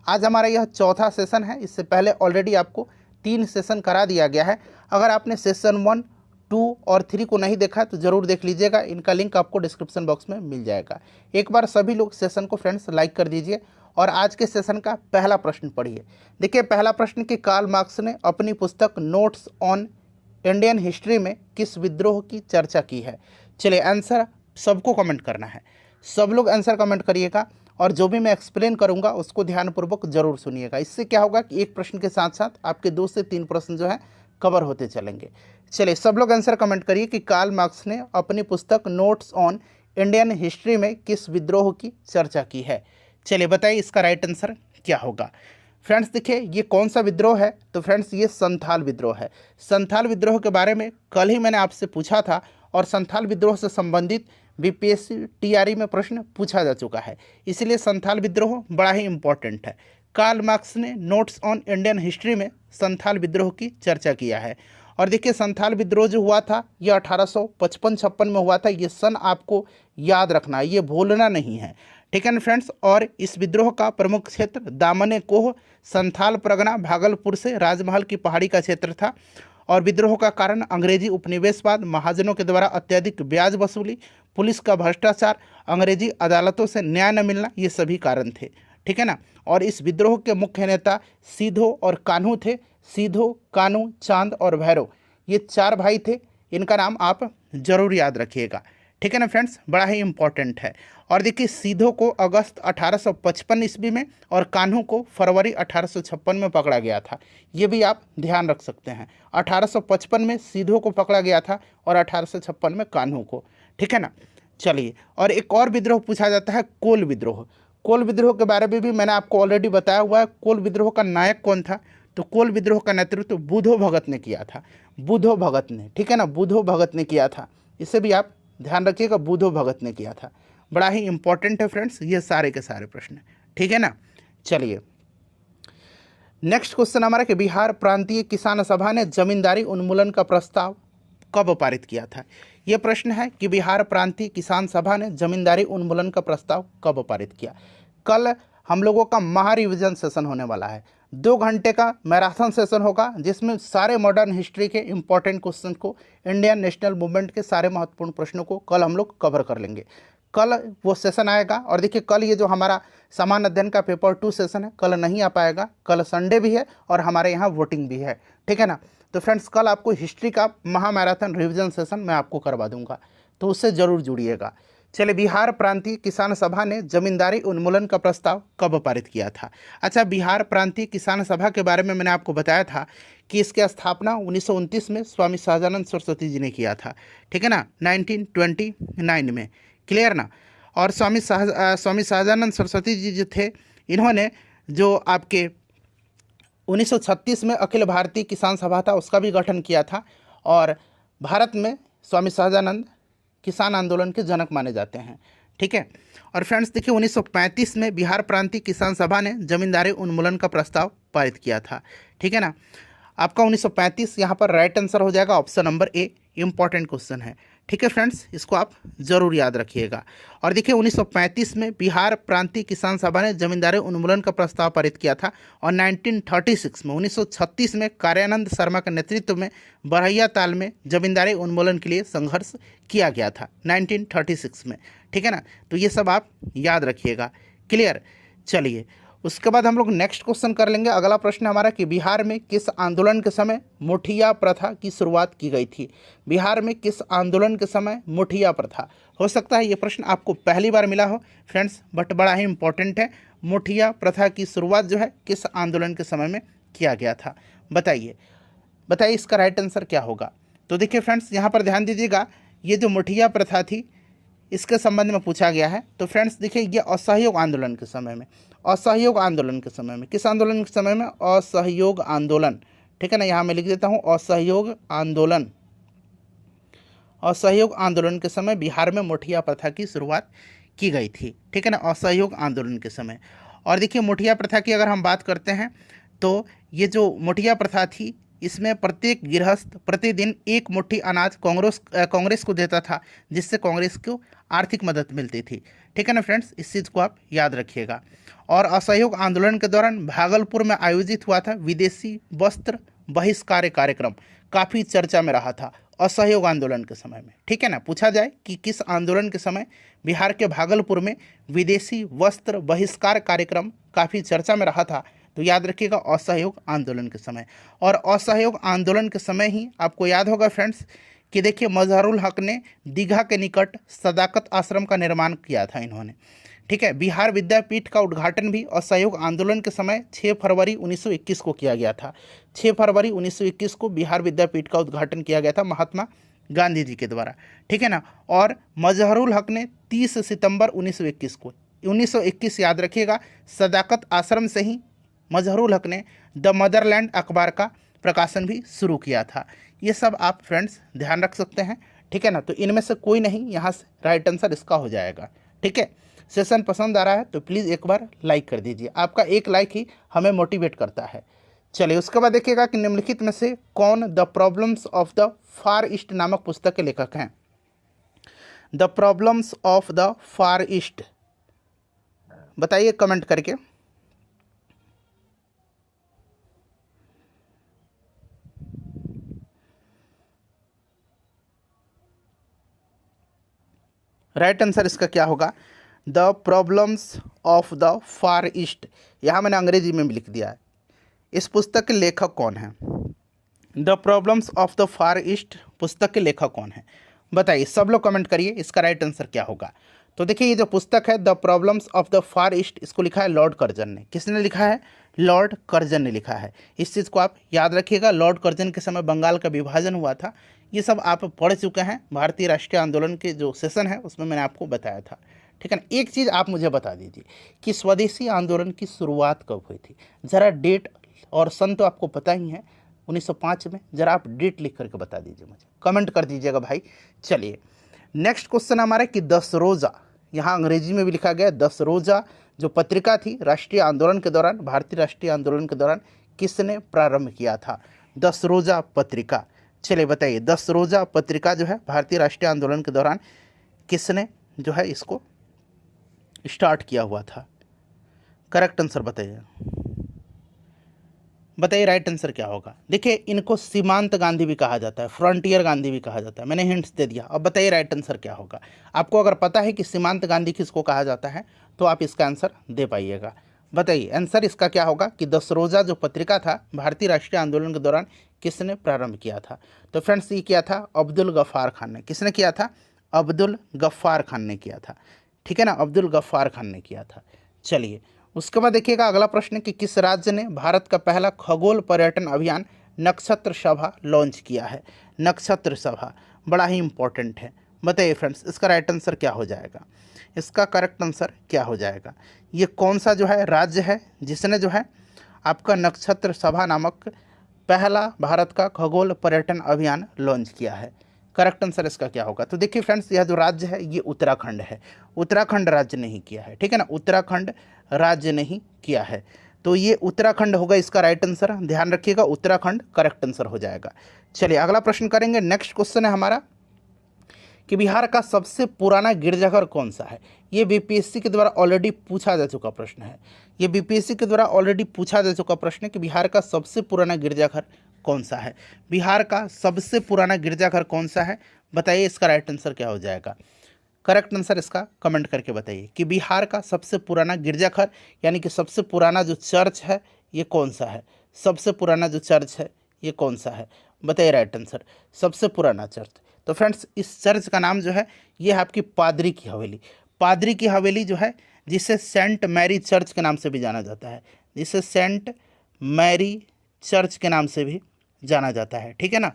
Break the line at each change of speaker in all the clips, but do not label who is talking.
आज हमारा यह चौथा सेशन है। इससे पहले ऑलरेडी आपको 3 सेशन करा दिया गया है। अगर आपने सेशन 1, 2 और 3 को नहीं देखा तो ज़रूर देख लीजिएगा। इनका लिंक आपको डिस्क्रिप्शन बॉक्स में मिल जाएगा। एक बार सभी लोग सेशन को फ्रेंड्स लाइक कर दीजिए और आज के सेशन का पहला प्रश्न पढ़िए। देखिए, पहला प्रश्न कि कार्ल मार्क्स ने अपनी पुस्तक नोट्स ऑन इंडियन हिस्ट्री में किस विद्रोह की चर्चा की है। चलिए, आंसर सबको कमेंट करना है। सब लोग आंसर कमेंट करिएगा और जो भी मैं एक्सप्लेन करूंगा उसको ध्यानपूर्वक जरूर सुनिएगा। इससे क्या होगा कि एक प्रश्न के साथ साथ आपके 2 से 3 प्रश्न जो है कवर होते चलेंगे। चलिए, सब लोग आंसर कमेंट करिए कि कार्ल मार्क्स ने अपनी पुस्तक नोट्स ऑन इंडियन हिस्ट्री में किस विद्रोह की चर्चा की है। चलिए बताइए इसका राइट आंसर क्या होगा। फ्रेंड्स देखिए, ये कौन सा विद्रोह है, तो फ्रेंड्स ये संथाल विद्रोह है। संथाल विद्रोह के बारे में कल ही मैंने आपसे पूछा था और संथाल विद्रोह से संबंधित बीपीएससी टीआरई में प्रश्न पूछा जा चुका है, इसलिए संथाल विद्रोह बड़ा ही इंपॉर्टेंट है। कार्ल मार्क्स ने नोट्स ऑन इंडियन हिस्ट्री में संथाल विद्रोह की चर्चा किया है। और देखिए, संथाल विद्रोह जो हुआ था यह 1855-56 में हुआ था। ये सन आपको याद रखना है, ये भूलना नहीं है, ठीक है ना फ्रेंड्स। और इस विद्रोह का प्रमुख क्षेत्र दामने कोह संथाल परगना भागलपुर से राजमहल की पहाड़ी का क्षेत्र था। और विद्रोह का कारण अंग्रेजी उपनिवेशवाद, महाजनों के द्वारा अत्यधिक ब्याज वसूली, पुलिस का भ्रष्टाचार, अंग्रेजी अदालतों से न्याय न मिलना, ये सभी कारण थे, ठीक है ना। और इस विद्रोह के मुख्य नेता सीधो और कान्हू थे। सीधो, कान्हू, चांद और भैरव, ये 4 भाई थे। इनका नाम आप जरूर याद रखिएगा, ठीक है ना फ्रेंड्स, बड़ा ही इंपॉर्टेंट है। और देखिए, सीधो को अगस्त 1855 ईस्वी में और कान्हू को फरवरी 1856 में पकड़ा गया था। ये भी आप ध्यान रख सकते हैं। 1855 में सीधो को पकड़ा गया था और 1856 में कान्हू को, ठीक है ना। चलिए, और एक और विद्रोह पूछा जाता है कोल विद्रोह। कोल विद्रोह के बारे में भी मैंने आपको ऑलरेडी बताया हुआ है। कोल विद्रोह का नायक कौन था, तो कोल विद्रोह का नेतृत्व बुधो भगत ने किया था। बुधो भगत ने, ठीक है ना, बुधो भगत ने किया था। इसे भी आप ध्यान रखिएगा, बुधो भगत ने किया था। बड़ा ही इंपॉर्टेंट है फ्रेंड्स ये सारे के सारे प्रश्न, ठीक है ना। चलिए, नेक्स्ट क्वेश्चन हमारा कि बिहार प्रांतीय किसान सभा ने जमींदारी उन्मूलन का प्रस्ताव कब पारित किया था। यह प्रश्न है कि बिहार प्रांतीय किसान सभा ने जमींदारी उन्मूलन का प्रस्ताव कब पारित किया। कल हम लोगों का महा रिविजन सेशन होने वाला है। 2 घंटे का मैराथन सेशन होगा जिसमें सारे मॉडर्न हिस्ट्री के इंपॉर्टेंट क्वेश्चन को, इंडियन नेशनल मूवमेंट के सारे महत्वपूर्ण प्रश्नों को कल हम लोग कवर कर लेंगे। कल वो सेशन आएगा। और देखिए, कल ये जो हमारा सामान्य अध्ययन का पेपर 2 सेशन है कल नहीं आ पाएगा। कल संडे भी है और हमारे यहाँ वोटिंग भी है, ठीक है ना। तो फ्रेंड्स, कल आपको हिस्ट्री का महा मैराथन रिविजन सेशन मैं आपको करवा दूंगा, तो उससे ज़रूर जुड़िएगा। चलिए, बिहार प्रांतीय किसान सभा ने जमींदारी उन्मूलन का प्रस्ताव कब पारित किया था। अच्छा, बिहार प्रांतीय किसान सभा के बारे में मैंने आपको बताया था कि इसकी स्थापना 1929 में स्वामी सहजानंद सरस्वती जी ने किया था, ठीक है ना, 1929 में, क्लियर ना। और स्वामी सहजानंद सरस्वती जी जो थे, इन्होंने जो आपके 1936 में अखिल भारतीय किसान सभा था उसका भी गठन किया था। और भारत में स्वामी सहजानंद किसान आंदोलन के जनक माने जाते हैं, ठीक है। और फ्रेंड्स देखिए, 1935 में बिहार प्रांतीय किसान सभा ने जमींदारी उन्मूलन का प्रस्ताव पारित किया था, ठीक है ना। आपका 1935 यहाँ पर राइट आंसर हो जाएगा, option number A, important question है, ठीक है फ्रेंड्स, इसको आप जरूर याद रखिएगा। और देखिए, 1935 में बिहार प्रांतीय किसान सभा ने जमींदारी उन्मूलन का प्रस्ताव पारित किया था। और 1936 में कार्यानंद शर्मा के नेतृत्व में बरहिया ताल में जमींदारी उन्मूलन के लिए संघर्ष किया गया था 1936 में, ठीक है ना। तो ये सब आप याद रखिएगा, क्लियर। चलिए, उसके बाद हम लोग नेक्स्ट क्वेश्चन कर लेंगे। अगला प्रश्न हमारा कि बिहार में किस आंदोलन के समय मुठिया प्रथा की शुरुआत की गई थी। बिहार में किस आंदोलन के समय मुठिया प्रथा, हो सकता है ये प्रश्न आपको पहली बार मिला हो फ्रेंड्स, बट बड़ा ही इंपॉर्टेंट है। मुठिया प्रथा की शुरुआत जो है किस आंदोलन के समय में किया गया था, बताइए इसका राइट आंसर क्या होगा। तो देखिए फ्रेंड्स, यहाँ पर ध्यान दीजिएगा, ये जो मुठिया प्रथा थी इसके संबंध में पूछा गया है। तो फ्रेंड्स देखिए, ये असहयोग आंदोलन के समय में, असहयोग आंदोलन के समय में, किस आंदोलन के समय में, असहयोग आंदोलन, ठीक है ना। यहाँ मैं लिख देता हूँ असहयोग आंदोलन, असहयोग आंदोलन के समय बिहार में मुठिया प्रथा की शुरुआत की गई थी, ठीक है ना, असहयोग आंदोलन के समय। और देखिए, मुठिया प्रथा की अगर हम बात करते हैं तो ये जो मुठिया प्रथा थी इसमें प्रत्येक गृहस्थ प्रतिदिन एक मुट्ठी अनाज कांग्रेस को देता था, जिससे कांग्रेस को आर्थिक मदद मिलती थी। ठीक है ना फ्रेंड्स, इस चीज़ को आप याद रखिएगा। और असहयोग आंदोलन के दौरान भागलपुर में आयोजित हुआ था विदेशी वस्त्र बहिष्कार कार्यक्रम, काफ़ी चर्चा में रहा था असहयोग आंदोलन के समय में। ठीक है ना, पूछा जाए कि किस आंदोलन के समय बिहार के भागलपुर में विदेशी वस्त्र बहिष्कार कार्यक्रम काफ़ी चर्चा में रहा था, तो याद रखिएगा असहयोग आंदोलन के समय। और असहयोग आंदोलन के समय ही आपको याद होगा फ्रेंड्स कि देखिए मजहरुल हक ने दीघा के निकट सदाकत आश्रम का निर्माण किया था इन्होंने। ठीक है, बिहार विद्यापीठ का उद्घाटन भी असहयोग आंदोलन के समय 6 फरवरी 1921 को किया गया था। 6 फरवरी 1921 को बिहार विद्यापीठ का उद्घाटन किया गया था महात्मा गांधी जी के द्वारा। ठीक है ना, और मजहरुल हक ने 30 सितंबर 1921 को 1921 याद रखिएगा, सदाकत आश्रम से ही मजहरुल हक ने द मदरलैंड अखबार का प्रकाशन भी शुरू किया था। ये सब आप फ्रेंड्स ध्यान रख सकते हैं। ठीक है ना, तो इनमें से कोई नहीं यहाँ से राइट आंसर इसका हो जाएगा। ठीक है, सेशन पसंद आ रहा है तो प्लीज़ एक बार लाइक कर दीजिए, आपका एक लाइक ही हमें मोटिवेट करता है। चलिए उसके बाद देखिएगा कि निम्नलिखित में से कौन the problems of the far east नामक पुस्तक के लेखक हैं। The problems of the far east, बताइए कमेंट करके। राइट आंसर इसका क्या होगा, the problems of the far east. यहाँ मैंने अंग्रेजी में भी लिख दिया है। इस पुस्तक के लेखक कौन हैं? The problems of the far east पुस्तक के लेखक कौन हैं, बताइए, सब लोग कमेंट करिए इसका राइट आंसर क्या होगा। तो देखिए ये जो पुस्तक है the problems of the far east, इसको लिखा है लॉर्ड कर्जन ने। किसने लिखा है? लॉर्ड कर्जन ने लिखा है। इस चीज़ को आप याद रखिएगा, लॉर्ड कर्जन के समय बंगाल का विभाजन हुआ था। ये सब आप पढ़ चुके हैं, भारतीय राष्ट्रीय आंदोलन के जो सेशन है उसमें मैंने आपको बताया था। ठीक है ना, एक चीज़ आप मुझे बता दीजिए कि स्वदेशी आंदोलन की शुरुआत कब हुई थी, ज़रा डेट और सन तो आपको पता ही है 1905 में, ज़रा आप डेट लिख करके बता दीजिए मुझे, कमेंट कर दीजिएगा भाई। चलिए नेक्स्ट क्वेश्चन हमारा कि 10 रोज़ा, यहाँ अंग्रेजी में भी लिखा गया 10 रोज़ा जो पत्रिका थी राष्ट्रीय आंदोलन के दौरान, भारतीय राष्ट्रीय आंदोलन के दौरान किसने प्रारंभ किया था? 10 रोज़ा पत्रिका, चलिए बताइए 10 रोज़ा पत्रिका जो है भारतीय राष्ट्रीय आंदोलन के दौरान किसने जो है इसको स्टार्ट किया हुआ था? करेक्ट आंसर बताइए, बताइए राइट आंसर क्या होगा। देखिए इनको सीमांत गांधी भी कहा जाता है, फ्रंटियर गांधी भी कहा जाता है, मैंने हिंट्स दे दिया। अब बताइए राइट आंसर क्या होगा। आपको अगर पता है कि सीमांत गांधी किसको कहा जाता है तो आप इसका आंसर दे पाइएगा। बताइए आंसर इसका क्या होगा कि 10 रोज़ा जो पत्रिका था भारतीय राष्ट्रीय आंदोलन के दौरान किसने प्रारंभ किया था? तो फ्रेंड्स ये किया था अब्दुल गफ्फार खान ने। किसने किया था? अब्दुल गफ्फार खान ने किया था। ठीक है ना, अब्दुल गफ्फार खान ने किया था। चलिए उसके बाद देखिएगा अगला प्रश्न कि किस राज्य ने भारत का पहला खगोल पर्यटन अभियान नक्षत्र सभा लॉन्च किया है? नक्षत्र सभा बड़ा ही इंपॉर्टेंट है, बताइए फ्रेंड्स इसका राइट आंसर क्या हो जाएगा, इसका करेक्ट आंसर क्या हो जाएगा। ये कौन सा जो है राज्य है जिसने जो है आपका नक्षत्र सभा नामक पहला भारत का खगोल पर्यटन अभियान लॉन्च किया है? करेक्ट आंसर इसका क्या होगा। तो देखिए फ्रेंड्स यह जो राज्य है ये उत्तराखंड है, उत्तराखंड राज्य ने ही किया है। ठीक है ना, उत्तराखंड राज्य ने ही किया है, तो ये उत्तराखंड होगा इसका राइट आंसर, ध्यान रखिएगा उत्तराखंड करेक्ट आंसर हो जाएगा। चलिए अगला प्रश्न करेंगे। नेक्स्ट क्वेश्चन है हमारा कि बिहार का सबसे पुराना गिरजाघर कौन सा है? ये बीपीएससी के द्वारा ऑलरेडी पूछा जा चुका प्रश्न है, ये बीपीएससी के द्वारा ऑलरेडी पूछा जा चुका प्रश्न है कि बिहार का सबसे पुराना गिरजाघर कौन सा है? बिहार का सबसे पुराना गिरजाघर कौन सा है, बताइए इसका राइट आंसर क्या हो जाएगा। करेक्ट आंसर इसका कमेंट करके बताइए कि बिहार का सबसे पुराना गिरजाघर यानी कि सबसे पुराना जो चर्च है ये कौन सा है? सबसे पुराना जो चर्च है ये कौन सा है, बताइए राइट आंसर। सबसे पुराना चर्च, तो फ्रेंड्स इस चर्च का नाम जो है ये है आपकी पादरी की हवेली। पादरी की हवेली जो है जिसे सेंट मैरी चर्च के नाम से भी जाना जाता है, जिसे सेंट मैरी चर्च के नाम से भी जाना जाता है। ठीक है ना,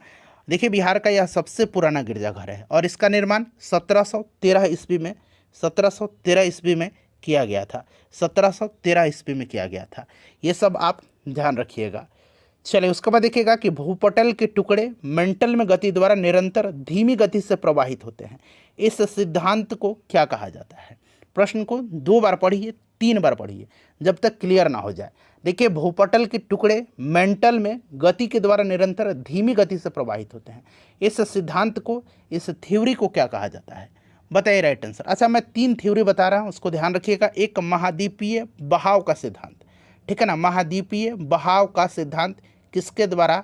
देखिए बिहार का यह सबसे पुराना गिरजाघर है और इसका निर्माण 1713 ईस्वी में 1713 ईस्वी में किया गया था, 1713 ईस्वी में किया गया था। ये सब आप ध्यान रखिएगा। चलिए उसके बाद देखिएगा कि भूपटल के टुकड़े मेंटल में गति द्वारा निरंतर धीमी गति से प्रवाहित होते हैं, इस सिद्धांत को क्या कहा जाता है? प्रश्न को 2 बार पढ़िए, 3 बार पढ़िए, जब तक क्लियर ना हो जाए। देखिए, भूपटल के टुकड़े मेंटल में गति के द्वारा निरंतर धीमी गति से प्रवाहित होते हैं। इस सिद्धांत को, इस थ्योरी को क्या कहा जाता है? बताइए राइट आंसर। अच्छा, मैं 3 थ्योरी बता रहा हूँ, उसको ध्यान रखिएगा। एक महाद्वीपीय बहाव का सिद्धांत, ठीक है ना। महाद्वीपीय बहाव का सिद्धांत किसके द्वारा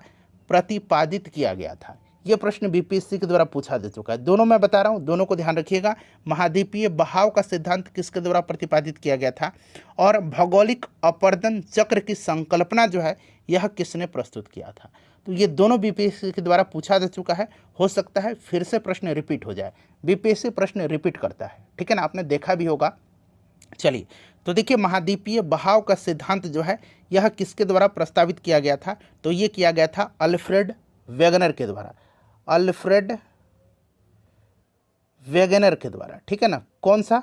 प्रतिपादित किया गया था? ये प्रश्न बीपीएससी के द्वारा पूछा जा चुका है। दोनों मैं बता रहा हूँ, दोनों को ध्यान रखिएगा। महाद्वीपीय बहाव का सिद्धांत किसके द्वारा प्रतिपादित किया गया था, और भौगोलिक अपर्दन चक्र की संकल्पना जो है यह किसने प्रस्तुत किया था? तो ये दोनों बीपीएससी के द्वारा पूछा जा चुका है। हो सकता है फिर से प्रश्न रिपीट हो जाए, बीपीएससी प्रश्न रिपीट करता है, ठीक है ना, आपने देखा भी होगा। चलिए, तो देखिए, महाद्वीपीय बहाव का सिद्धांत जो है यह किसके द्वारा प्रस्तावित किया गया था? तो ये किया गया था अल्फ्रेड वेगनर के द्वारा, अल्फ्रेड वेगनर के द्वारा, ठीक है ना। कौन सा?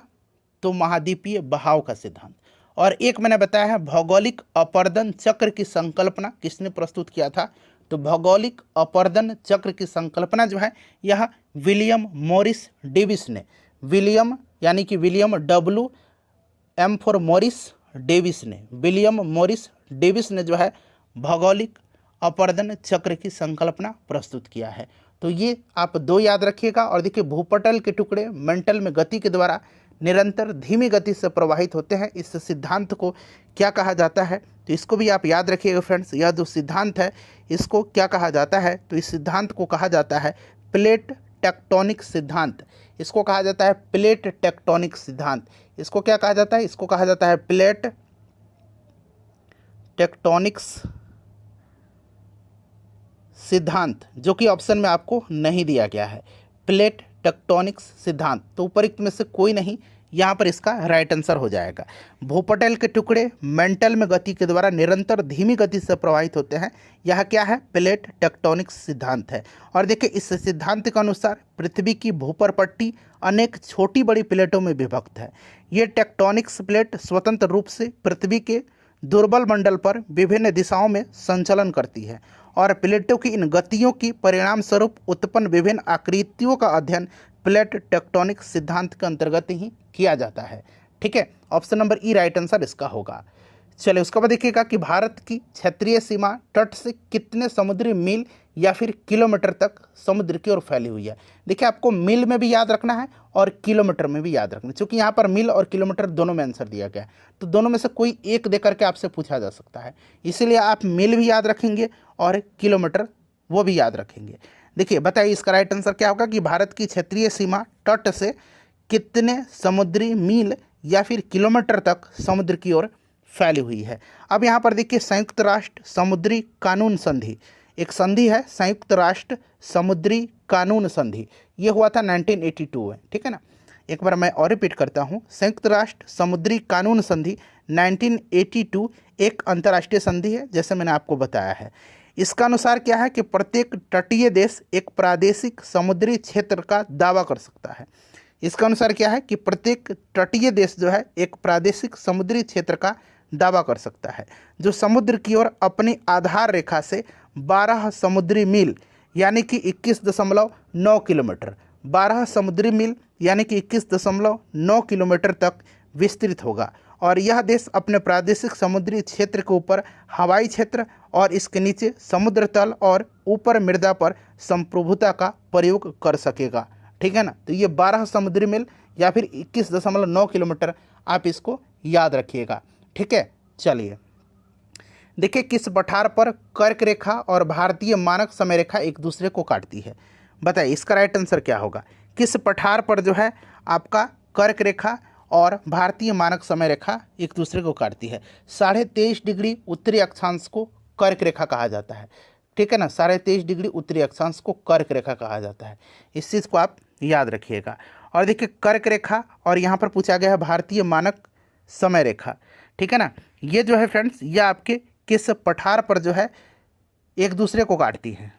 तो महाद्वीपीय बहाव का सिद्धांत। और एक मैंने बताया है भौगोलिक अपर्दन चक्र की संकल्पना किसने प्रस्तुत किया था? तो भौगोलिक अपर्दन चक्र की संकल्पना जो है यह विलियम मॉरिस डेविस ने, विलियम यानी कि William WM for Morris Davis ने, विलियम मॉरिस डेविस ने जो है भौगोलिक अपर्दन चक्र की संकल्पना प्रस्तुत किया है। तो ये आप 2 याद रखिएगा। और देखिए, भूपटल के टुकड़े मेंटल में गति के द्वारा निरंतर धीमी गति से प्रवाहित होते हैं, इस सिद्धांत को क्या कहा जाता है? तो इसको भी आप याद रखिएगा फ्रेंड्स। यह जो सिद्धांत है इसको क्या कहा जाता है? तो इस सिद्धांत को कहा जाता है प्लेट टेक्टोनिक सिद्धांत। इसको कहा जाता है प्लेट टेक्टोनिक सिद्धांत। इसको क्या कहा जाता है? इसको कहा जाता है प्लेट टेक्टोनिक्स सिद्धांत, जो कि ऑप्शन में आपको नहीं दिया गया है। प्लेट टेक्टोनिक्स सिद्धांत, तो उपरोक्त में से कोई नहीं, यहाँ पर इसका राइट आंसर हो जाएगा। भूपटल के टुकड़े मेंटल में गति के द्वारा निरंतर धीमी गति से प्रवाहित होते हैं, यह क्या है? प्लेट टेक्टोनिक्स सिद्धांत है। और देखिए, इस सिद्धांत के अनुसार पृथ्वी की भूपर पट्टी अनेक छोटी बड़ी प्लेटों में विभक्त है। ये टेक्टोनिक्स प्लेट स्वतंत्र रूप से पृथ्वी के दुर्बल मंडल पर विभिन्न दिशाओं में संचलन करती है, और प्लेटों की इन गतियों की परिणाम स्वरूप उत्पन्न विभिन्न आकृतियों का अध्ययन प्लेट टेक्टोनिक सिद्धांत के अंतर्गत ही किया जाता है, ठीक है। ऑप्शन नंबर ई राइट आंसर इसका होगा। चलिए, उसके बाद देखिएगा कि भारत की क्षेत्रीय सीमा तट से कितने समुद्री मील या फिर किलोमीटर तक समुद्र की ओर फैली हुई है। देखिए, आपको मील में भी याद रखना है और किलोमीटर में भी याद रखना है, क्योंकि यहाँ पर मील और किलोमीटर दोनों में आंसर दिया गया है, तो दोनों में से कोई एक दे करके आपसे पूछा जा सकता है। इसीलिए आप मील भी याद रखेंगे और किलोमीटर वो भी याद रखेंगे। देखिए, बताइए इसका राइट आंसर क्या होगा कि भारत की क्षेत्रीय सीमा तट से कितने समुद्री मील या फिर किलोमीटर तक समुद्र की ओर फैली हुई है। अब यहाँ पर देखिए, संयुक्त राष्ट्र समुद्री कानून संधि, एक संधि है संयुक्त राष्ट्र समुद्री कानून संधि, ये हुआ था 1982 में, ठीक है ना। एक बार मैं और रिपीट करता हूँ, संयुक्त राष्ट्र समुद्री कानून संधि 1982 एक अंतर्राष्ट्रीय संधि है, जैसे मैंने आपको बताया है। इसका अनुसार क्या है कि प्रत्येक तटीय देश एक प्रादेशिक समुद्री क्षेत्र का दावा कर सकता है। इसका अनुसार क्या है कि प्रत्येक तटीय देश जो है एक प्रादेशिक समुद्री क्षेत्र का दावा कर सकता है, जो समुद्र की ओर अपनी आधार रेखा से 12 समुद्री मील यानी कि 21.9 किलोमीटर, 12 समुद्री मील यानी कि 21.9 किलोमीटर तक विस्तृत होगा। और यह देश अपने प्रादेशिक समुद्री क्षेत्र के ऊपर हवाई क्षेत्र और इसके नीचे समुद्र तल और ऊपर मृदा पर संप्रभुता का प्रयोग कर सकेगा, ठीक है ना। तो ये 12 समुद्री मील या फिर 21.9 किलोमीटर, आप इसको याद रखिएगा, ठीक है। चलिए, देखिए, किस पठार पर कर्क रेखा और भारतीय मानक समय रेखा एक दूसरे को काटती है? बताइए इसका राइट आंसर क्या होगा। किस पठार पर जो है आपका कर्क रेखा और भारतीय मानक समय रेखा एक दूसरे को काटती है? 23.5 डिग्री उत्तरी अक्षांश को कर्क रेखा कहा जाता है, ठीक है ना। 23.5 डिग्री उत्तरी अक्षांश को कर्क रेखा कहा जाता है, इस चीज़ को आप याद रखिएगा। और देखिए, कर्क रेखा और यहाँ पर पूछा गया है भारतीय मानक समय रेखा, ठीक है ना। ये जो है फ्रेंड्स, ये आपके किस पठार पर जो है एक दूसरे को काटती है?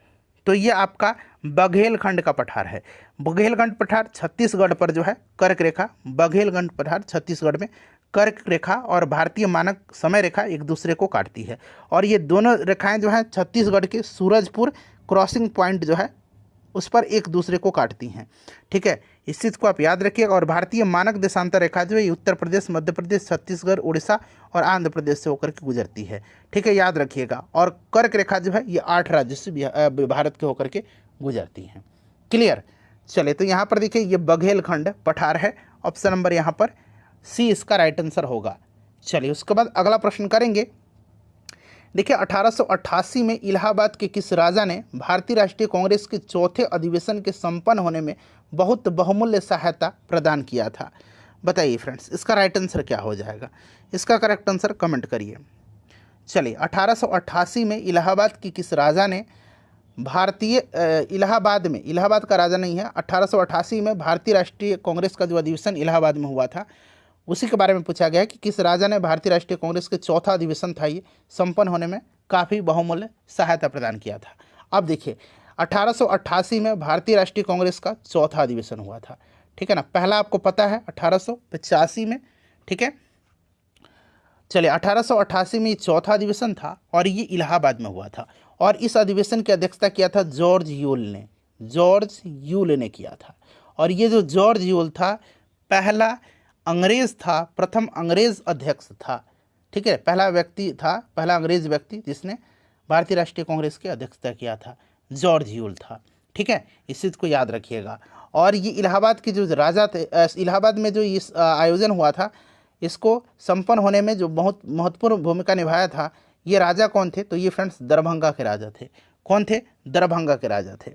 तो ये आपका बघेलखंड का पठार है। बघेलखंड पठार छत्तीसगढ़ पर जो है कर्क रेखा, बघेलखंड पठार छत्तीसगढ़ में कर्क रेखा और भारतीय मानक समय रेखा एक दूसरे को काटती है। और ये दोनों रेखाएं जो हैं छत्तीसगढ़ के सूरजपुर क्रॉसिंग पॉइंट जो है उस पर एक दूसरे को काटती हैं। ठीक है, इस चीज़ को आप याद रखिएगा। और भारतीय मानक देशांतर रेखा जो है ये उत्तर प्रदेश, मध्य प्रदेश, छत्तीसगढ़, उड़ीसा और आंध्र प्रदेश से होकर के गुजरती है। ठीक है, याद रखिएगा। और कर्क रेखा जो है ये 8 राज्यों से भारत के होकर के गुजरती हैं। क्लियर। चलिए, तो यहाँ पर देखिए ये बघेलखंड पठार है। ऑप्शन नंबर यहाँ पर सी इसका राइट आंसर होगा। चलिए, उसके बाद अगला प्रश्न करेंगे। देखिए 1888 में इलाहाबाद के किस राजा ने भारतीय राष्ट्रीय कांग्रेस के चौथे अधिवेशन के संपन्न होने में बहुत बहुमूल्य सहायता प्रदान किया था? बताइए फ्रेंड्स, इसका राइट आंसर क्या हो जाएगा? इसका करेक्ट आंसर कमेंट करिए। चलिए, 1888 में इलाहाबाद की किस राजा ने भारतीय इलाहाबाद का राजा नहीं है, 1888 में भारतीय राष्ट्रीय कांग्रेस का जो अधिवेशन इलाहाबाद में हुआ था उसी के बारे में पूछा गया है कि किस राजा ने भारतीय राष्ट्रीय कांग्रेस के चौथा अधिवेशन था ये संपन्न होने में काफ़ी बहुमूल्य सहायता प्रदान किया था। अब देखिए 1888 में भारतीय राष्ट्रीय कांग्रेस का चौथा अधिवेशन हुआ था। ठीक है ना, पहला आपको पता है 1885 में। ठीक है, चलिए 1888 में चौथा अधिवेशन था और ये इलाहाबाद में हुआ था। और इस अधिवेशन की अध्यक्षता किया था जॉर्ज यूल ने किया था। और ये जो जॉर्ज यूल था पहला अंग्रेज था, प्रथम अंग्रेज अध्यक्ष था। ठीक है, पहला अंग्रेज व्यक्ति जिसने भारतीय राष्ट्रीय कांग्रेस की अध्यक्षता किया था, जॉर्ज यूल था। ठीक है, इस चीज़ को याद रखिएगा। और ये इलाहाबाद के जो राजा थे, इलाहाबाद में जो इस आयोजन हुआ था इसको संपन्न होने में जो बहुत महत्वपूर्ण भूमिका निभाया था, ये राजा कौन थे? तो ये फ्रेंड्स दरभंगा के राजा थे। कौन थे? दरभंगा के राजा थे।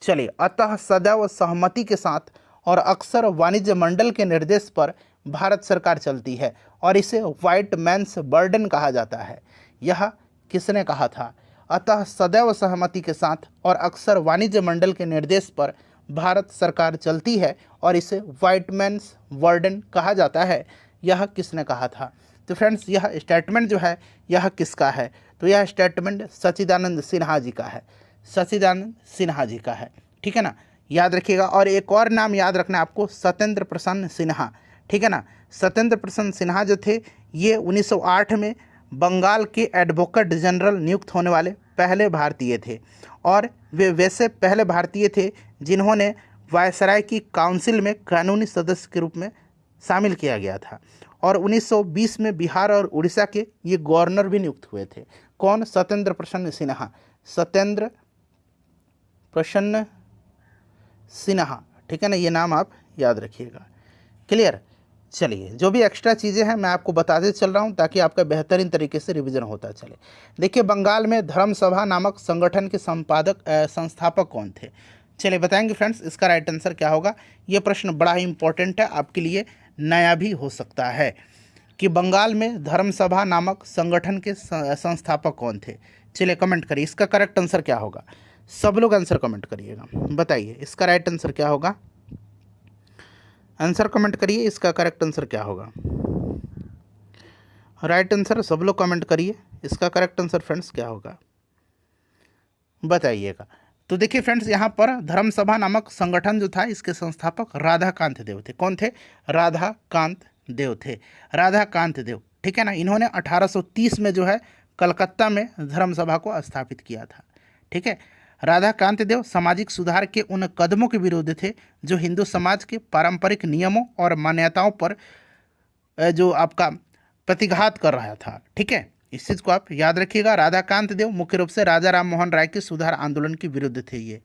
चलिए, अतः सदैव सहमति के साथ और अक्सर वाणिज्य मंडल के निर्देश पर भारत सरकार चलती है और इसे व्हाइट मैन्स बर्डन कहा जाता है। यह किसने कहा था? अतः सदैव सहमति के साथ और अक्सर वाणिज्य मंडल के निर्देश पर भारत सरकार चलती है और इसे व्हाइट मैन्स बर्डन कहा जाता है। यह किसने कहा था? तो फ्रेंड्स यह स्टेटमेंट जो है यह किसका है? तो यह स्टेटमेंट सच्चिदानंद सिन्हा जी का है। सच्चिदानंद सिन्हा जी का है। ठीक है ना, याद रखिएगा। और एक और नाम याद रखना है आपको, सत्येंद्र प्रसन्न सिन्हा। ठीक है ना, सत्येंद्र प्रसन्न सिन्हा जो थे ये 1908 में बंगाल के एडवोकेट जनरल नियुक्त होने वाले पहले भारतीय थे। और वे वैसे पहले भारतीय थे जिन्होंने वायसराय की काउंसिल में कानूनी सदस्य के रूप में शामिल किया गया था। और 1920 में बिहार और उड़ीसा के ये गवर्नर भी नियुक्त हुए थे। कौन? सत्येंद्र प्रसन्न सिन्हा। सत्येंद्र प्रसन्न सिन्हा। ठीक है ना, ये नाम आप याद रखिएगा। क्लियर। चलिए, जो भी एक्स्ट्रा चीज़ें हैं मैं आपको बताते चल रहा हूँ ताकि आपका बेहतरीन तरीके से रिवीजन होता चले। देखिए, बंगाल में धर्म सभा नामक संगठन के संस्थापक कौन थे? चलिए बताएंगे फ्रेंड्स, इसका राइट आंसर क्या होगा। ये प्रश्न बड़ा ही इंपॉर्टेंट है, आपके लिए नया भी हो सकता है कि बंगाल में धर्म सभा नामक संगठन के संस्थापक कौन थे। चलिए कमेंट करिए, इसका करेक्ट आंसर क्या होगा। सब लोग आंसर कमेंट करिएगा, बताइए इसका राइट आंसर क्या होगा। आंसर कमेंट करिए, इसका करेक्ट आंसर क्या होगा। राइट आंसर सब लोग कमेंट करिए, इसका करेक्ट आंसर फ्रेंड्स क्या होगा बताइएगा। तो देखिए फ्रेंड्स, यहाँ पर धर्म सभा नामक संगठन जो था इसके संस्थापक राधाकांत देव थे। कौन थे? राधाकांत देव थे। राधाकांत देव। ठीक है ना, इन्होंने 1830 में जो है कलकत्ता में धर्म सभा को स्थापित किया था। ठीक है, राधाकांत देव सामाजिक सुधार के उन कदमों के विरोध थे जो हिंदू समाज के पारंपरिक नियमों और मान्यताओं पर जो आपका प्रतिघात कर रहा था। ठीक है, इस चीज़ को आप याद रखिएगा। राधाकांत देव मुख्य रूप से राजा राम मोहन राय के सुधार आंदोलन के विरुद्ध थे ये।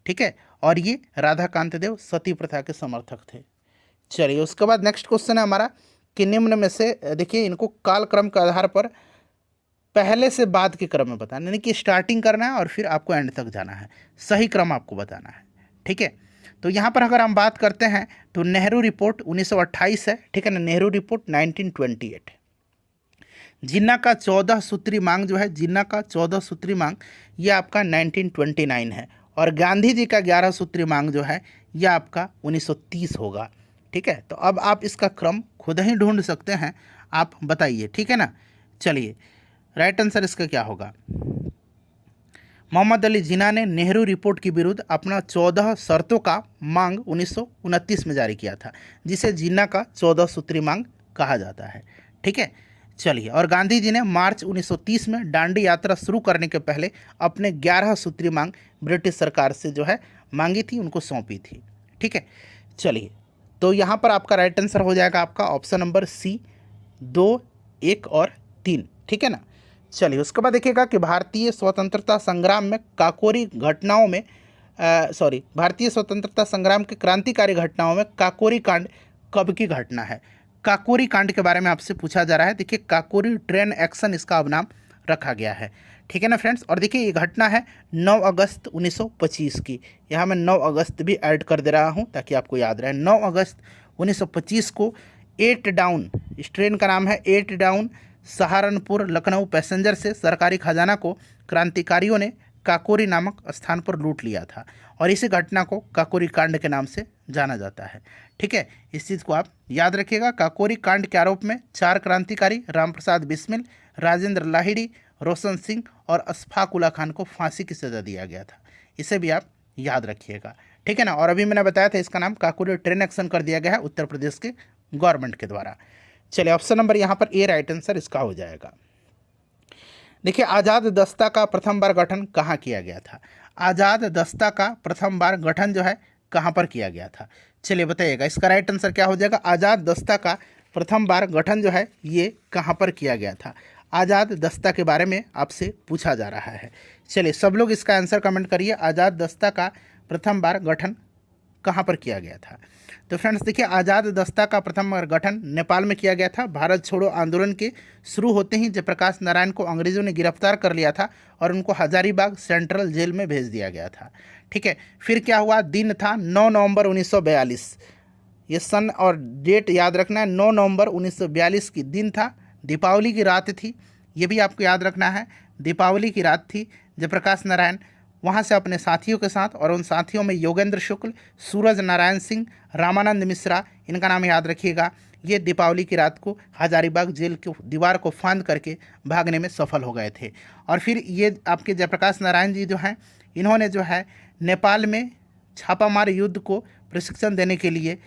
ठीक है, और ये राधाकांत देव सती प्रथा के समर्थक थे। चलिए, उसके बाद नेक्स्ट क्वेश्चन है हमारा कि निम्न में से देखिए इनको कालक्रम के आधार पर पहले से बाद के क्रम में बताना, यानी कि स्टार्टिंग करना है और फिर आपको एंड तक जाना है, सही क्रम आपको बताना है। ठीक है, तो यहाँ पर अगर हम बात करते हैं तो नेहरू रिपोर्ट 1928 है। ठीक है ना, नेहरू रिपोर्ट 1928। जिन्ना का 14 सूत्री मांग जो है, जिन्ना का 14 सूत्री मांग ये आपका 1929 है। और गांधी जी का 11 सूत्री मांग जो है यह आपका 1930 होगा। ठीक है, तो अब आप इसका क्रम खुद ही ढूंढ सकते हैं, आप बताइए। ठीक है ना, चलिए राइट आंसर इसका क्या होगा। मोहम्मद अली जिन्ना ने नेहरू रिपोर्ट के विरुद्ध अपना 14 शर्तों का मांग 1929 में जारी किया था, जिसे जिन्ना का 14 सूत्री मांग कहा जाता है। ठीक है, चलिए, और गांधी जी ने मार्च 1930 में दांडी यात्रा शुरू करने के पहले अपने 11 सूत्री मांग ब्रिटिश सरकार से जो है मांगी थी, उनको सौंपी थी। ठीक है, चलिए, तो यहाँ पर आपका राइट आंसर हो जाएगा आपका ऑप्शन नंबर सी, 2, 1 और 3। ठीक है ना। चलिए, उसके बाद देखिएगा कि भारतीय स्वतंत्रता संग्राम में काकोरी घटनाओं में भारतीय स्वतंत्रता संग्राम के क्रांतिकारी घटनाओं में काकोरी कांड कब की घटना है। काकोरी कांड के बारे में आपसे पूछा जा रहा है। देखिए, काकोरी ट्रेन एक्शन इसका अब नाम रखा गया है। ठीक है ना फ्रेंड्स। और देखिए, ये घटना है 9 अगस्त 1925 की। यहाँ मैं 9 अगस्त भी ऐड कर दे रहा हूँ ताकि आपको याद रहे। 9 अगस्त 1925 को 8 डाउन, इस ट्रेन का नाम है 8 डाउन, सहारनपुर लखनऊ पैसेंजर से सरकारी खजाना को क्रांतिकारियों ने काकोरी नामक स्थान पर लूट लिया था और इसी घटना को काकोरी कांड के नाम से जाना जाता है। ठीक है, इस चीज़ को आप याद रखिएगा। काकोरी कांड के आरोप में 4 क्रांतिकारी रामप्रसाद बिस्मिल, राजेंद्र लाहिड़ी, रोशन सिंह और अशफाक उल्ला खान को फांसी की सज़ा दिया गया था। इसे भी आप याद रखिएगा। ठीक है ना। और अभी मैंने बताया था इसका नाम काकोरी ट्रेन एक्शन कर दिया गया है उत्तर प्रदेश के गवर्नमेंट के द्वारा। चलिए, ऑप्शन नंबर यहाँ पर ए राइट आंसर इसका हो जाएगा। देखिए, आज़ाद दस्ता का प्रथम बार गठन कहाँ किया गया था। आज़ाद दस्ता का प्रथम बार गठन जो है कहाँ पर किया गया था। चलिए बताइएगा, इसका राइट आंसर क्या हो जाएगा। आज़ाद दस्ता का प्रथम बार गठन जो है ये कहाँ पर किया गया था। आज़ाद दस्ता के बारे में आपसे पूछा जा रहा है। चलिए, सब लोग इसका आंसर कमेंट करिए। आज़ाद दस्ता का प्रथम बार गठन कहाँ पर किया गया था। तो फ्रेंड्स देखिए, आज़ाद दस्ता का प्रथम बार गठन नेपाल में किया गया था। भारत छोड़ो आंदोलन के शुरू होते ही जयप्रकाश नारायण को अंग्रेज़ों ने गिरफ्तार कर लिया था और उनको हजारीबाग सेंट्रल जेल में भेज दिया गया था। ठीक है, फिर क्या हुआ, दिन था 9 नवंबर 1942। ये सन और डेट याद रखना है। 9 नवंबर 1942 की दिन था, दीपावली की रात थी। ये भी आपको याद रखना है, दीपावली की रात थी। जयप्रकाश नारायण वहाँ से अपने साथियों के साथ, और उन साथियों में योगेंद्र शुक्ल, सूरज नारायण सिंह, रामानंद मिश्रा, इनका नाम याद रखिएगा। ये दीपावली की रात को हजारीबाग जेल की दीवार को फांद करके भागने में सफल हो गए थे। और फिर ये आपके जयप्रकाश नारायण जी जो हैं, इन्होंने जो है नेपाल में छापामार युद्ध को प्रशिक्षण देने के लिए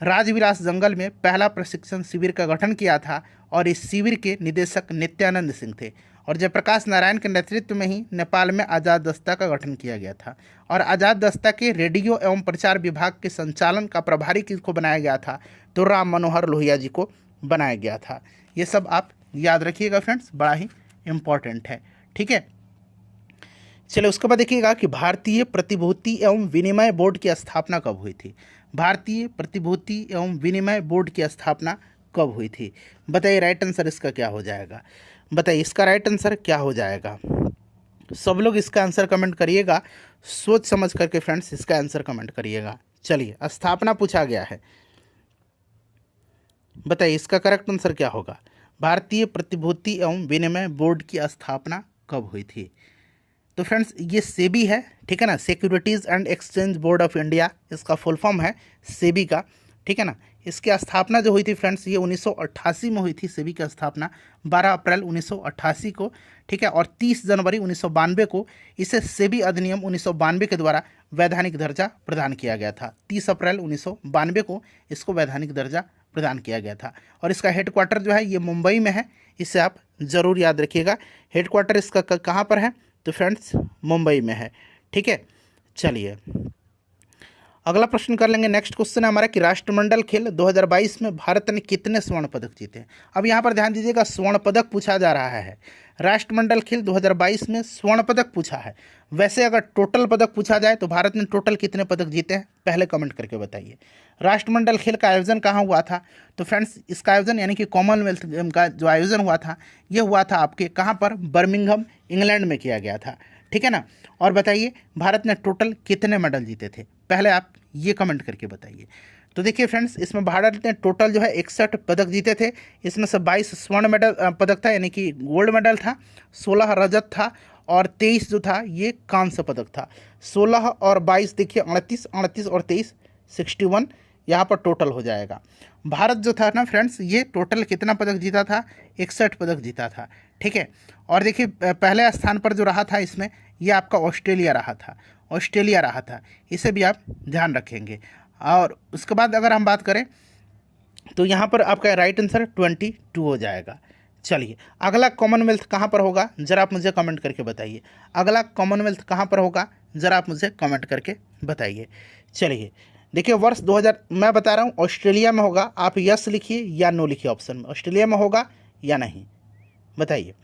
राजविलास जंगल में पहला प्रशिक्षण शिविर का गठन किया था और इस शिविर के निदेशक नित्यानंद सिंह थे। और जयप्रकाश नारायण के नेतृत्व में ही नेपाल में आज़ाद दस्ता का गठन किया गया था। और आज़ाद दस्ता के रेडियो एवं प्रचार विभाग के संचालन का प्रभारी किसको बनाया गया था, तो राम मनोहर लोहिया जी को बनाया गया था। ये सब आप याद रखिएगा फ्रेंड्स, बड़ा ही इम्पॉर्टेंट है। ठीक है, चलिए, उसके बाद देखिएगा कि भारतीय प्रतिभूति एवं विनिमय बोर्ड की स्थापना कब हुई थी। भारतीय प्रतिभूति एवं विनिमय बोर्ड की स्थापना कब हुई थी। बताइए, राइट आंसर इसका क्या हो जाएगा। बताइए, इसका राइट आंसर क्या हो जाएगा। सब लोग इसका आंसर कमेंट करिएगा, सोच समझ करके फ्रेंड्स इसका आंसर कमेंट करिएगा। चलिए, स्थापना पूछा गया है, बताइए इसका करेक्ट आंसर क्या होगा। भारतीय प्रतिभूति एवं विनिमय बोर्ड की स्थापना कब हुई थी। तो फ्रेंड्स ये सेबी है। ठीक है ना, securities and exchange board of India, इसका फुल फॉर्म है सेबी का। ठीक है ना, इसकी स्थापना जो हुई थी फ्रेंड्स ये 1988 में हुई थी। सेबी की स्थापना 12 अप्रैल 1988 को। ठीक है, और 30 जनवरी 1992 को इसे सेबी अधिनियम 1992 के द्वारा वैधानिक दर्जा प्रदान किया गया था। 30 अप्रैल 1992 को इसको वैधानिक दर्जा प्रदान किया गया था। और इसका हेडक्वार्टर जो है ये मुंबई में है, इसे आप ज़रूर याद रखिएगा। हेडक्वार्टर इसका कहाँ पर है, तो फ्रेंड्स मुंबई में है। ठीक है, चलिए अगला प्रश्न कर लेंगे। नेक्स्ट क्वेश्चन है हमारा कि राष्ट्रमंडल खेल 2022 में भारत ने कितने स्वर्ण पदक जीते। अब यहाँ पर ध्यान दीजिएगा, स्वर्ण पदक पूछा जा रहा है। राष्ट्रमंडल खेल 2022 में स्वर्ण पदक पूछा है। वैसे अगर टोटल पदक पूछा जाए तो भारत ने टोटल कितने पदक जीते हैं, पहले कमेंट करके बताइए। राष्ट्रमंडल खेल का आयोजन कहाँ हुआ था, तो फ्रेंड्स इसका आयोजन यानी कि कॉमनवेल्थ गेम का जो आयोजन हुआ था ये हुआ था आपके कहाँ पर, बर्मिंघम इंग्लैंड में किया गया था। ठीक है ना। और बताइए भारत ने टोटल कितने मेडल जीते थे, पहले आप ये कमेंट करके बताइए। तो देखिए फ्रेंड्स, इसमें भारत ने टोटल जो है 61 पदक जीते थे। इसमें से 22 स्वर्ण मेडल पदक था यानी कि गोल्ड मेडल था, 16 रजत था और 23 जो था ये कांस्य पदक था। 16 और 22 देखिए 38 और 23 61 यहाँ पर टोटल हो जाएगा। भारत जो था ना फ्रेंड्स ये टोटल कितना पदक जीता था, 61 पदक जीता था। ठीक है, और देखिए पहले स्थान पर जो रहा था इसमें ये आपका ऑस्ट्रेलिया रहा था, ऑस्ट्रेलिया रहा था, इसे भी आप ध्यान रखेंगे। और उसके बाद अगर हम बात करें तो यहाँ पर आपका राइट आंसर 22 हो जाएगा। चलिए अगला कॉमनवेल्थ कहाँ पर होगा, ज़रा आप मुझे कमेंट करके बताइए। अगला कॉमनवेल्थ कहाँ पर होगा, ज़रा आप मुझे कमेंट करके बताइए। चलिए देखिए, वर्ष 2000 मैं बता रहा हूँ ऑस्ट्रेलिया में होगा, आप यस लिखिए या नो लिखिए ऑप्शन में, ऑस्ट्रेलिया में होगा या नहीं बताइए।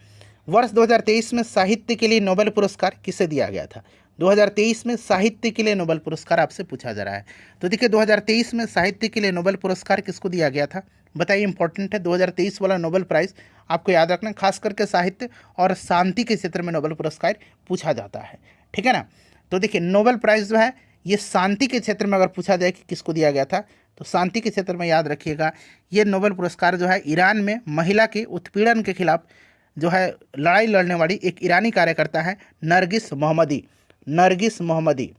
वर्ष 2023 में साहित्य के लिए नोबेल पुरस्कार किसे दिया गया था? 2023 में साहित्य के लिए नोबेल पुरस्कार आपसे पूछा जा रहा है। तो देखिए 2023 में साहित्य के लिए नोबेल पुरस्कार किसको दिया गया था बताइए, इंपॉर्टेंट है 2023 वाला नोबेल प्राइज़ आपको याद रखना, खास करके साहित्य और शांति के क्षेत्र में नोबेल पुरस्कार पूछा जाता है, ठीक है ना। तो देखिए नोबेल प्राइज़ जो है ये शांति के क्षेत्र में अगर पूछा जाए कि किसको दिया गया था, तो शांति के क्षेत्र में याद रखिएगा ये नोबेल पुरस्कार जो है ईरान में महिला के उत्पीड़न के खिलाफ जो है लड़ाई लड़ने वाली एक ईरानी कार्यकर्ता है नरगिस मोहम्मदी, नरगिस मोहम्मदी,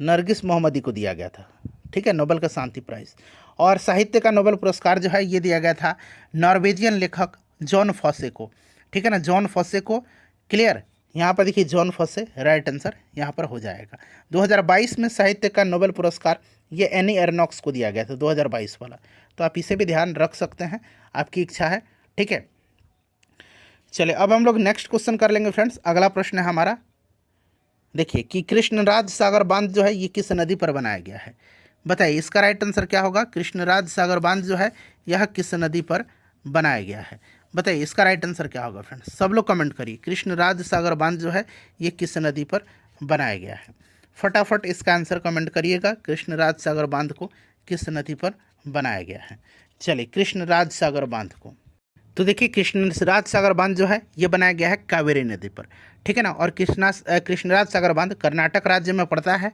नरगिस मोहम्मदी को दिया गया था, ठीक है, नोबेल का शांति प्राइज़। और साहित्य का नोबेल पुरस्कार जो है ये दिया गया था नॉर्वेजियन लेखक जॉन फॉसे को, ठीक है ना, जॉन फॉसे को। क्लियर, यहाँ पर देखिए जॉन फॉसे राइट आंसर यहाँ पर हो जाएगा। 2022 में साहित्य का नोबेल पुरस्कार ये एनी एरनॉक्स को दिया गया था 2022 वाला, तो आप इसे भी ध्यान रख सकते हैं, आपकी इच्छा है, ठीक है। चलिए अब हम लोग नेक्स्ट क्वेश्चन कर लेंगे फ्रेंड्स। अगला प्रश्न है हमारा, देखिए कि कृष्णराज सागर बांध जो है ये किस नदी पर बनाया गया है बताइए, इसका राइट आंसर क्या होगा? कृष्णराज सागर बांध जो है यह किस नदी पर बनाया गया है बताइए, इसका राइट आंसर क्या होगा फ्रेंड्स? सब लोग कमेंट करिए, कृष्णराज सागर बांध जो है ये किस नदी पर बनाया गया है, फटाफट इसका आंसर कमेंट करिएगा। कृष्णराज सागर बांध को किस नदी पर बनाया गया है? चलिए कृष्णराज सागर बांध को, तो देखिए कृष्णराज सागर बांध जो है ये बनाया गया है कावेरी नदी पर, ठीक है ना। और कृष्णराज सागर बांध कर्नाटक राज्य में पड़ता है,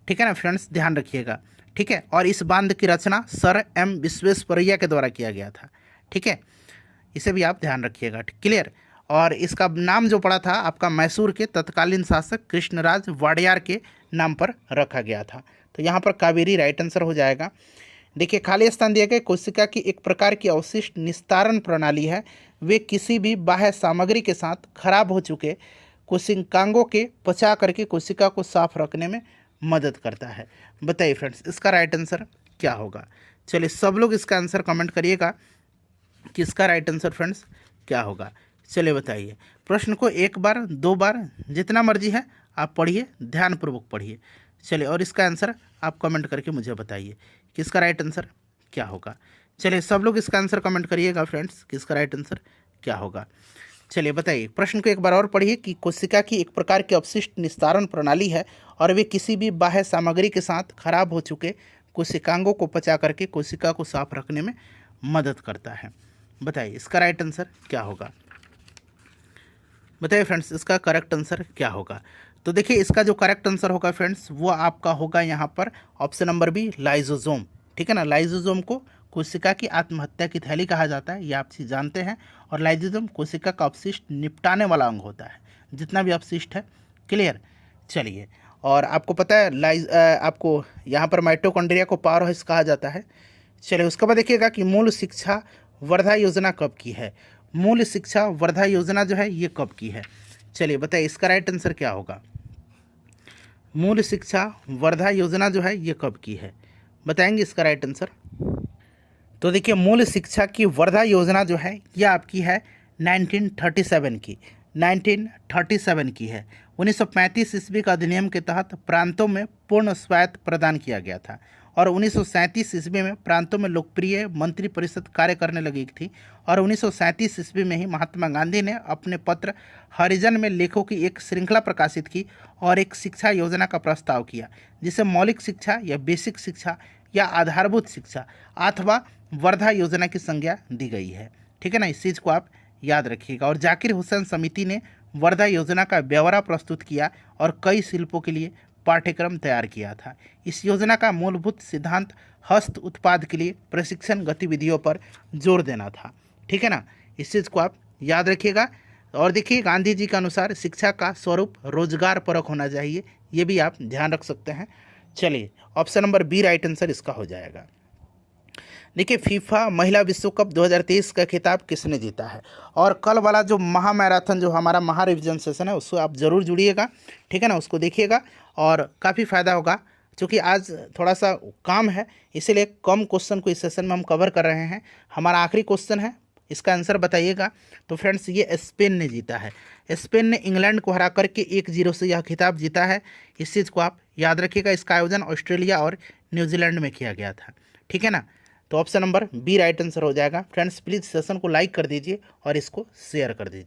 ठीक है ना फ्रेंड्स, ध्यान रखिएगा, ठीक है। और इस बांध की रचना सर एम विश्वेश्वरैया के द्वारा किया गया था, ठीक है, इसे भी आप ध्यान रखिएगा, क्लियर। और इसका नाम जो पड़ा था आपका मैसूर के तत्कालीन शासक कृष्णराज वाडियार के नाम पर रखा गया था। तो यहाँ पर कावेरी राइट आंसर हो जाएगा। देखिए खाली स्थान दिया गया, कोशिका की एक प्रकार की अवशिष्ट निस्तारण प्रणाली है, वे किसी भी बाह्य सामग्री के साथ खराब हो चुके कोशिकांगों के पचा करके कोशिका को साफ रखने में मदद करता है। बताइए फ्रेंड्स इसका राइट आंसर क्या होगा? चलिए सब लोग इसका आंसर कमेंट करिएगा कि इसका राइट आंसर फ्रेंड्स क्या होगा। चलिए बताइए, प्रश्न को एक बार दो बार जितना मर्जी है आप पढ़िए, ध्यानपूर्वक पढ़िए। चलिए और इसका आंसर आप कमेंट करके मुझे बताइए कि इसका राइट आंसर क्या होगा। चलिए सब लोग इसका आंसर कमेंट करिएगा फ्रेंड्स कि इसका राइट आंसर क्या होगा। चलिए बताइए, प्रश्न को एक बार और पढ़िए कि कोशिका की एक प्रकार की अपशिष्ट निस्तारण प्रणाली है और वे किसी भी बाह्य सामग्री के साथ खराब हो चुके कोशिकांगों को पचा करके कोशिका को साफ रखने में मदद करता है। बताइए इसका राइट आंसर क्या होगा। बताइए फ्रेंड्स इसका करेक्ट आंसर क्या होगा। तो देखिए इसका जो करेक्ट आंसर होगा फ्रेंड्स वो आपका होगा यहाँ पर ऑप्शन नंबर बी, लाइजोसोम, ठीक है ना। लाइजोसोम को कोशिका की आत्महत्या की थैली कहा जाता है, ये आप चीज़ जानते हैं। और लाइजोसोम कोशिका का अपशिष्ट निपटाने वाला अंग होता है, जितना भी अपशिष्ट है, क्लियर। चलिए और आपको पता है आपको यहाँ पर माइटोकॉन्ड्रिया को पावर हाउस कहा जाता है। चलिए उसके बाद देखिएगा कि मूल शिक्षा वर्धा योजना कब की है। मूल शिक्षा वर्धा योजना जो है ये कब की है। चलिए बताइए इसका राइट आंसर क्या होगा। मूल शिक्षा वर्धा योजना जो है ये कब की है, बताएंगे इसका राइट आंसर। तो देखिए मूल शिक्षा की वर्धा योजना जो है ये आपकी है 1937 की, 1937 की है। 1935 ईस्वी का अधिनियम के तहत प्रांतों में पूर्ण स्वायत्त प्रदान किया गया था और 1937 ईस्वी में प्रांतों में लोकप्रिय मंत्री परिषद कार्य करने लगी थी। और 1937 ईस्वी में ही महात्मा गांधी ने अपने पत्र हरिजन में लेखों की एक श्रृंखला प्रकाशित की और एक शिक्षा योजना का प्रस्ताव किया, जिसे मौलिक शिक्षा या बेसिक शिक्षा या आधारभूत शिक्षा अथवा वर्धा योजना की संज्ञा दी गई है, ठीक है ना। इस चीज़ को आप याद रखिएगा। और जाकिर हुसैन समिति ने वर्धा योजना का ब्यौरा प्रस्तुत किया और कई शिल्पों के लिए पाठ्यक्रम तैयार किया था। इस योजना का मूलभूत सिद्धांत हस्त उत्पाद के लिए प्रशिक्षण गतिविधियों पर जोर देना था, ठीक है ना। इस चीज़ को आप याद रखिएगा। और देखिए गांधी जी के अनुसार शिक्षा का स्वरूप रोजगार परक होना चाहिए, ये भी आप ध्यान रख सकते हैं। चलिए option number B right answer इसका हो जाएगा। देखिए फीफा महिला विश्व कप 2023 का खिताब किसने जीता है। और कल वाला जो महा मैराथन जो हमारा महा रिविजन सेशन है उसको आप ज़रूर जुड़िएगा, ठीक है ना, उसको देखिएगा और काफ़ी फ़ायदा होगा। क्योंकि आज थोड़ा सा काम है इसीलिए कम क्वेश्चन को इस सेशन में हम कवर कर रहे हैं। हमारा आखिरी क्वेश्चन है इसका आंसर बताइएगा। तो फ्रेंड्स ये स्पेन ने जीता है। स्पेन ने इंग्लैंड को हरा करके 1-0 से यह खिताब जीता है। इस चीज़ को आप याद रखिएगा। इसका आयोजन ऑस्ट्रेलिया और न्यूजीलैंड में किया गया था, ठीक है ना। तो option number B right answer हो जाएगा। फ्रेंड्स प्लीज़ सेशन को लाइक कर दीजिए और इसको शेयर कर दीजिए।